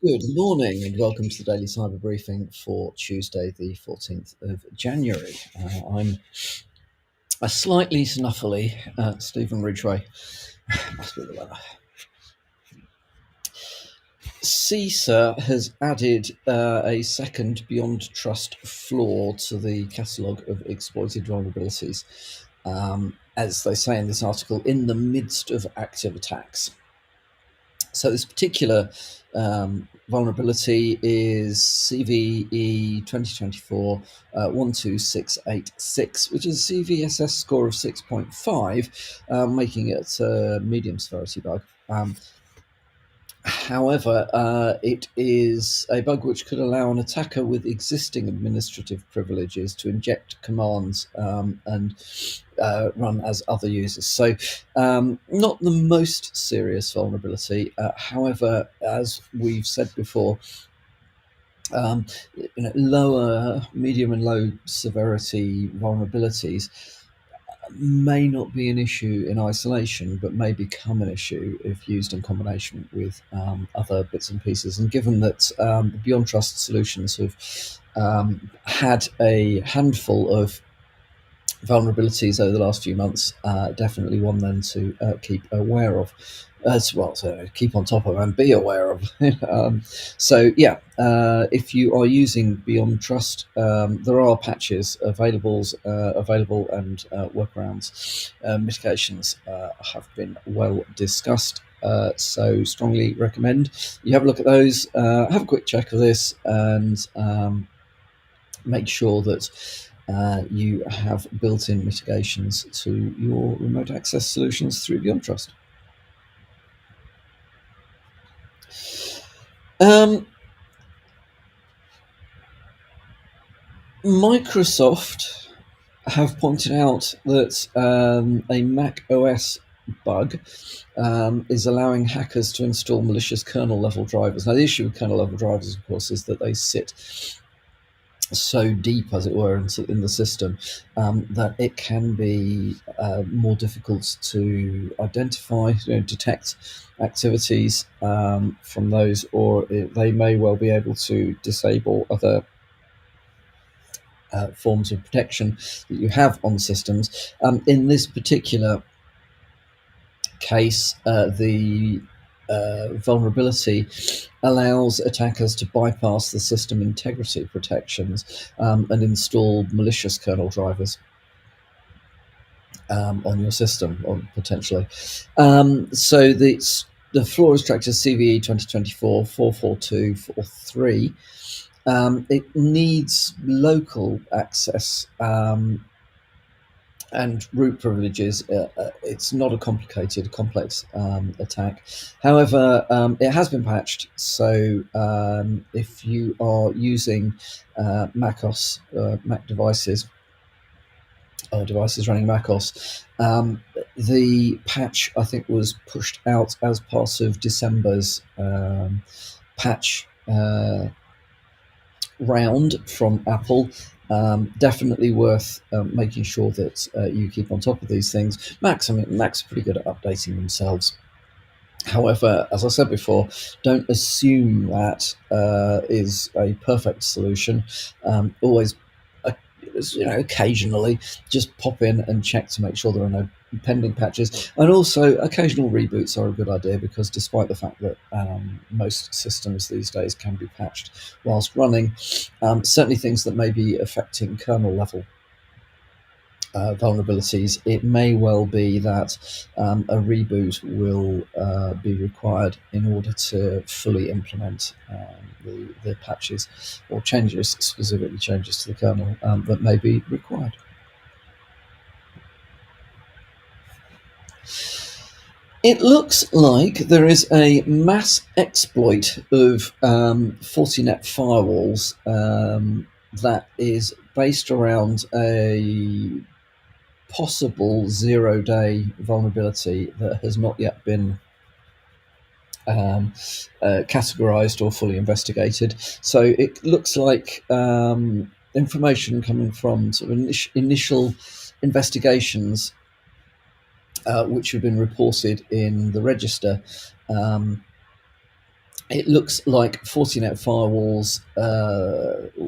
Good morning and welcome to the Daily Cyber Briefing for Tuesday, the 14th of January. I'm a slightly snuffly Stephen Ridgway. Must be the weather. CISA has added a second BeyondTrust flaw to the catalogue of exploited vulnerabilities, as they say in this article, in the midst of active attacks. So this particular vulnerability is CVE 2024 12686, which is a CVSS score of 6.5, making it a medium severity bug. However, it is a bug which could allow an attacker with existing administrative privileges to inject commands and run as other users. So, not the most serious vulnerability. However, as we've said before, um, lower, medium, and low severity vulnerabilities may not be an issue in isolation, but may become an issue if used in combination with other bits and pieces. And given that the BeyondTrust solutions have had a handful of vulnerabilities over the last few months, definitely one then to keep aware of. As well, so keep on top of and be aware of. If you are using BeyondTrust, there are patches available, and workarounds, mitigations have been well discussed. So strongly recommend you have a look at those, have a quick check of this, and make sure that you have built-in mitigations to your remote access solutions through BeyondTrust. Microsoft have pointed out that a macOS bug is allowing hackers to install malicious kernel level drivers. Now, the issue with kernel level drivers, of course, is that they sit so deep, as it were, in the system that it can be more difficult to identify, detect activities from those, or they may well be able to disable other forms of protection that you have on systems. In this particular case, the vulnerability allows attackers to bypass the system integrity protections and install malicious kernel drivers on your system, or potentially. So the flaw is tracked as CVE 2024 44243. It needs local access and root privileges. It's not a complicated, complex attack. However, it has been patched. So if you are using macOS, Mac devices, or devices running macOS, the patch, I think, was pushed out as part of December's patch round from Apple. Definitely worth making sure that you keep on top of these things. Macs are pretty good at updating themselves. However, as I said before, don't assume that is a perfect solution. Always, occasionally just pop in and check to make sure there are no pending patches. And also, occasional reboots are a good idea, because despite the fact that most systems these days can be patched whilst running, certainly things that may be affecting kernel level vulnerabilities, it may well be that a reboot will be required in order to fully implement the patches or changes, specifically changes to the kernel, that may be required. It looks like there is a mass exploit of Fortinet firewalls that is based around a possible 0-day vulnerability that has not yet been categorized or fully investigated. So it looks like information coming from sort of initial investigations, which have been reported in the register, it looks like Fortinet firewalls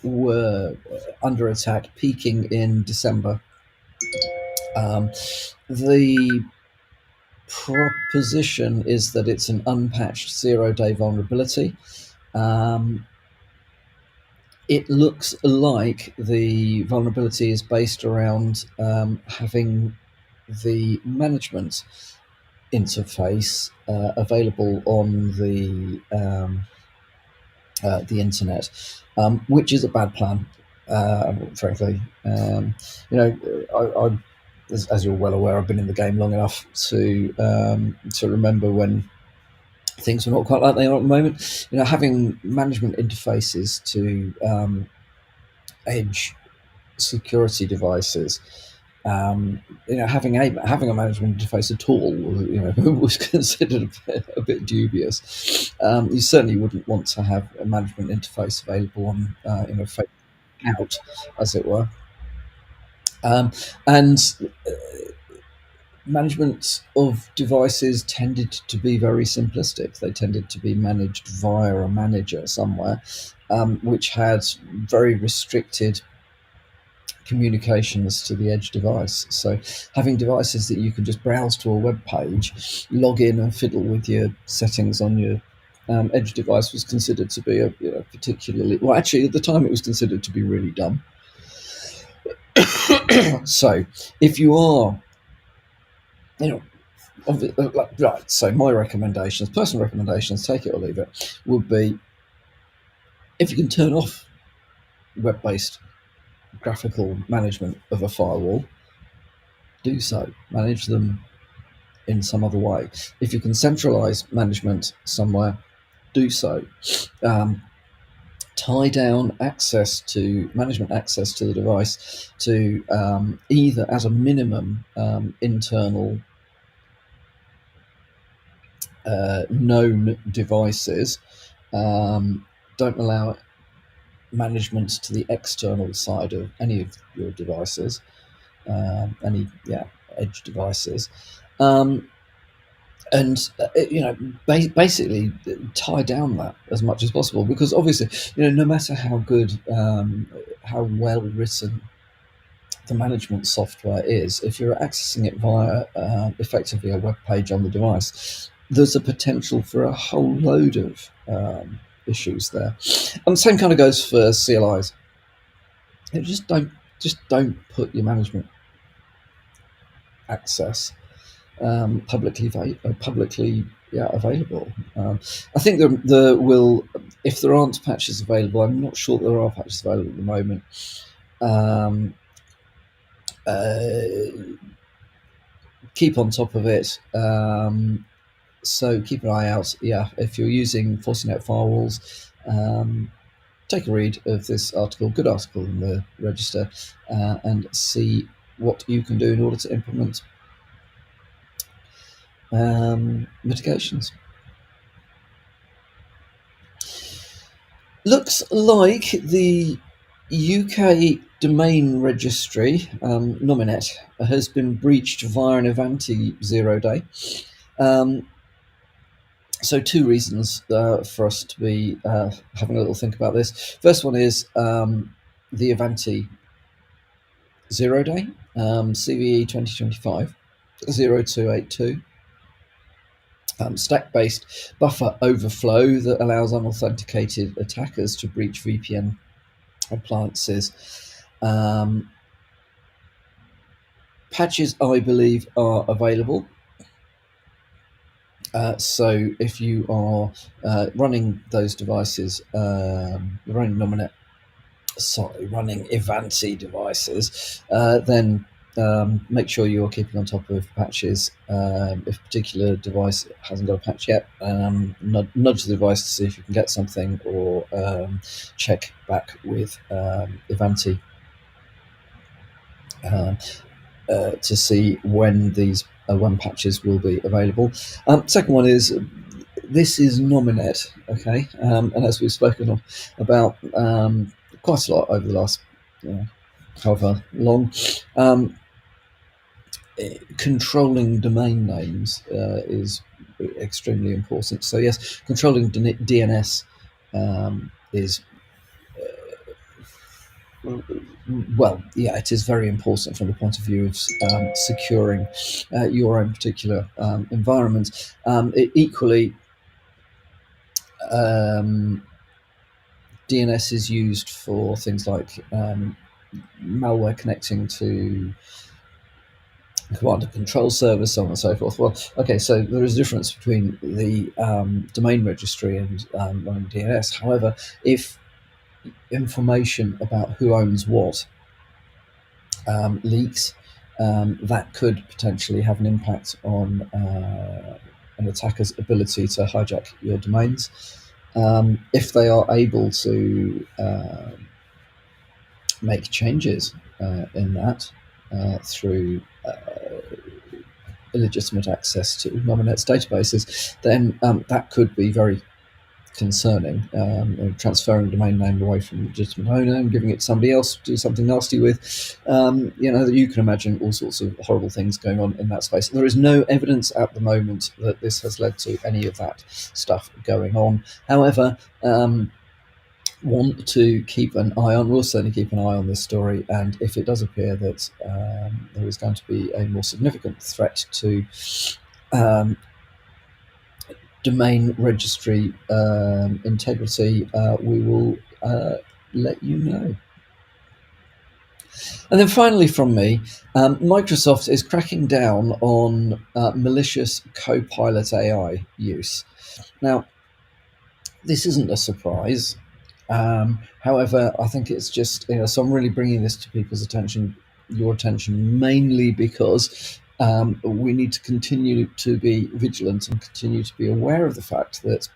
were under attack, peaking in December. The proposition is that it's an unpatched 0-day vulnerability. It looks like the vulnerability is based around having the management interface available on the internet, which is a bad plan, frankly. I as you're well aware, I've been in the game long enough to remember when things were not quite like they are at the moment. Having management interfaces to edge security devices. Having a management interface at all, was considered a bit dubious. You certainly wouldn't want to have a management interface available on, fake out, as it were. And management of devices tended to be very simplistic. They tended to be managed via a manager somewhere, which had very restricted communications to the edge device. So having devices that you can just browse to a web page, log in and fiddle with your settings on your edge device was considered to be a particularly, well, actually at the time it was considered to be really dumb. So if you are, right, so my recommendations, personal recommendations, take it or leave it, would be, if you can turn off web-based graphical management of a firewall, do so. Manage them in some other way. If you can centralize management somewhere, do so. Tie down management access to the device to either, as a minimum, internal known devices. Don't allow management to the external side of any of your devices, edge devices. And basically tie down that as much as possible, because obviously, no matter how good, how well written the management software is, if you're accessing it via effectively a web page on the device, there's a potential for a whole load of issues there. And the same kind of goes for CLIs. Just don't put your management access publicly available. I think there will, if there aren't patches available, I'm not sure there are patches available at the moment. Keep on top of it. So keep an eye out. Yeah, if you're using Fortinet firewalls, take a read of this article, good article in the Register, and see what you can do in order to implement mitigations. Looks like the UK domain registry, Nominet, has been breached via an Ivanti 0-day. So two reasons for us to be having a little think about this. First one is the Ivanti 0-day, CVE 2025 0282. Stack-based buffer overflow that allows unauthenticated attackers to breach VPN appliances. Patches, I believe, are available. So if you are running those devices, running Ivanti devices, then make sure you're keeping on top of patches. If a particular device hasn't got a patch yet, nudge the device to see if you can get something, or check back with Ivanti to see when when patches will be available. Second one is, this is Nominet, okay, and as we've spoken about quite a lot over the last however long, controlling domain names is extremely important. So yes, controlling DNS is well, yeah, it is very important from the point of view of securing your own particular environment. Equally, DNS is used for things like malware connecting to command and control server, so on and so forth. Well, okay, so there is a difference between the domain registry and running DNS. However, if information about who owns what leaks, that could potentially have an impact on an attacker's ability to hijack your domains. If they are able to make changes in that through illegitimate access to Nominet's databases, then that could be very concerning. Transferring domain name away from the legitimate owner and giving it to somebody else to do something nasty with. You can imagine all sorts of horrible things going on in that space. There is no evidence at the moment that this has led to any of that stuff going on. However, want to keep an eye on, we'll certainly keep an eye on this story, and if it does appear that there is going to be a more significant threat to domain registry integrity, we will let you know. And then finally from me, Microsoft is cracking down on malicious Copilot AI use. Now, this isn't a surprise. However, I think it's just, so I'm really bringing this to people's attention, your attention, mainly because we need to continue to be vigilant and continue to be aware of the fact that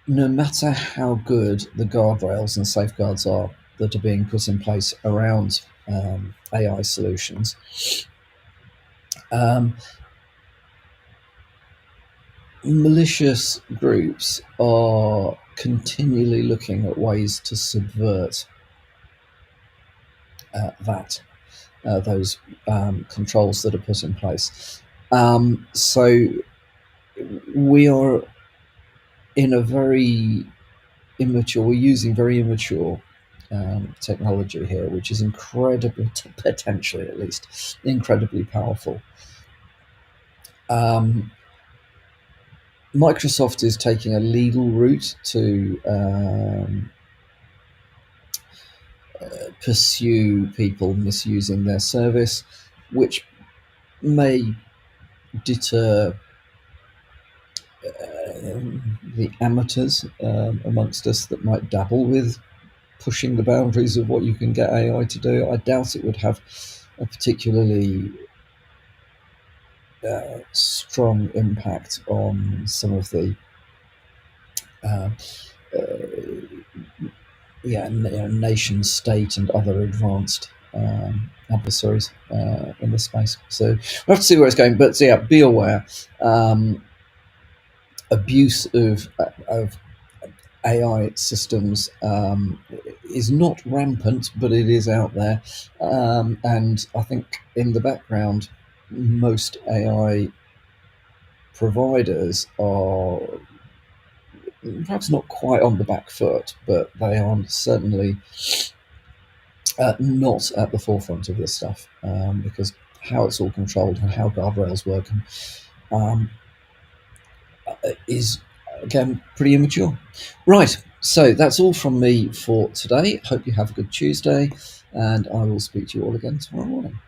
no matter how good the guardrails and safeguards are that are being put in place around AI solutions, malicious groups are continually looking at ways to subvert those controls that are put in place. So we are in a very immature, we're using very immature technology here, which is incredibly, potentially at least, incredibly powerful. Microsoft is taking a legal route to pursue people misusing their service, which may deter the amateurs amongst us that might dabble with pushing the boundaries of what you can get AI to do. I doubt it would have a particularly strong impact on some of the nation state and other advanced adversaries in this space. So we'll have to see where it's going. But yeah, be aware. Abuse of AI systems is not rampant, but it is out there. And I think in the background, most AI providers are perhaps not quite on the back foot, but they are certainly not at the forefront of this stuff, because how it's all controlled and how guardrails work is, again, pretty immature. Right, so that's all from me for today. Hope you have a good Tuesday, and I will speak to you all again tomorrow morning.